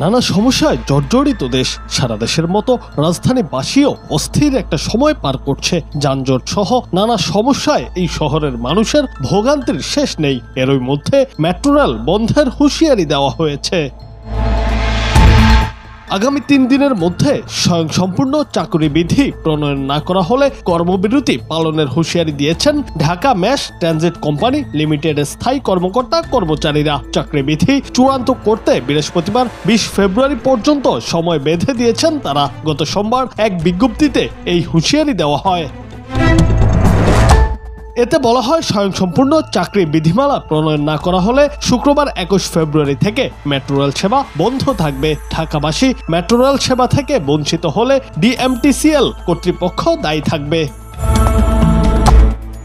নানা সমস্যায় জর্জরিত দেশ। সারা দেশের মতো রাজধানীবাসীও অস্থির একটা সময় পার করছে। যানজট সহ নানা সমস্যায় এই শহরের মানুষের ভোগান্তির শেষ নেই। এরই মধ্যে মেট্রো রেল বন্ধের হুঁশিয়ারি দেওয়া হয়েছে। আগামী 3 দিনের মধ্যে স্বয়ংসম্পূর্ণ চাকরি বিধি প্রণয়ন না করা হলে কর্মবিরতি পালনের হুঁশিয়ারি দিয়েছেন ঢাকা ম্যাস ট্রানজিট কোম্পানি লিমিটেডের স্থায়ী কর্মকর্তা কর্মচারীরা। চাকরি বিধি চূড়ান্ত করতে বৃহস্পতিবার 20 ফেব্রুয়ারি পর্যন্ত সময় বেঁধে দিয়েছেন তারা। গত সোমবার এক বিজ্ঞপ্তিতে এই হুঁশিয়ারি দেওয়া হয়। এতে বলা হয়, স্বয়ংসম্পূর্ণ চাকরি বিধিমালা প্রণয়ন না করা হলে শুক্রবার 21 ফেব্রুয়ারি থেকে মেট্রো রেল সেবা বন্ধ থাকবে। ঢাকাবাসী মেট্রো রেল সেবা থেকে বঞ্চিত হলে ডিএমটিসিএল কর্তৃপক্ষ দায়ী থাকবে।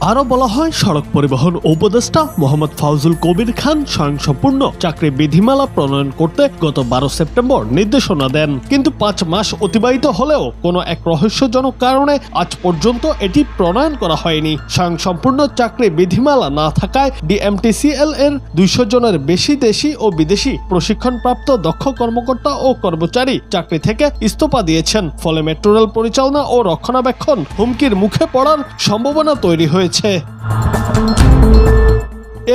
আরও বলা হয়, সড়ক পরিবহন উপদেষ্টা মোহাম্মদ ফাউজুল কবির খান স্বয়ংসম্পূর্ণ চাকরি বিধিমালা প্রণয়ন করতে গত 12 সেপ্টেম্বর নির্দেশনা দেন। কিন্তু 5 মাস অতিবাহিত হলেও কোনো এক রহস্যজনক কারণে আজ পর্যন্ত এটি প্রণয়ন করা হয়নি। স্বয়ংসম্পূর্ণ চাকরি বিধিমালা না থাকায় ডিএমটিসিএল এর 200 জনের বেশি দেশি ও বিদেশি প্রশিক্ষণপ্রাপ্ত দক্ষ কর্মকর্তা ও কর্মচারী চাকরি থেকে ইস্তফা দিয়েছেন। ফলে মেট্রো রেল পরিচালনা ও রক্ষণাবেক্ষণ হুমকির মুখে পড়ার সম্ভাবনা তৈরি হয়েছে।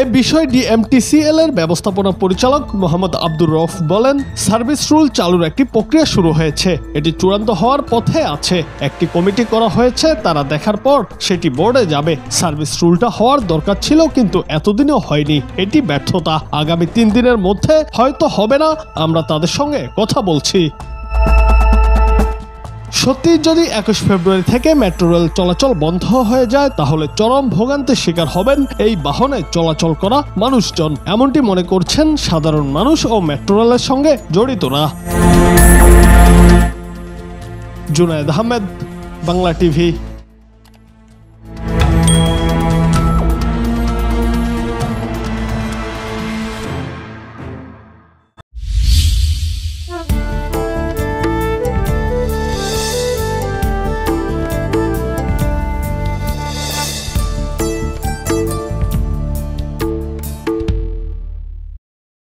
এ বিষয়ে ডিএমটিসিএল এর ব্যবস্থাপনা পরিচালক মোহাম্মদ আব্দুর রউফ বলেন, সার্ভিস রুল চালুর একটি প্রক্রিয়া শুরু হয়েছে। এটি চূড়ান্ত হওয়ার পথে আছে। একটি কমিটি করা হয়েছে, তারা দেখার পর সেটি বোর্ডে যাবে। সার্ভিস রুলটা হওয়ার দরকার ছিল, কিন্তু এতদিনও হয়নি। এটি ব্যর্থতা। আগামী 3 দিনের মধ্যে হয়তো হবে না, আমরা তাদের সঙ্গে কথা বলছি। সত্যি যদি 21 ফেব্রুয়ারি থেকে মেট্রো রেল চলাচল বন্ধ হয়ে যায়, তাহলে চরম ভোগান্তির শিকার হবেন এই বাহনে চলাচল করা মানুষজন। এমনটি মনে করছেন সাধারণ মানুষ ও মেট্রো রেলের সঙ্গে জড়িতরা। জুনায়েদ আহমেদ, বাংলা টিভি।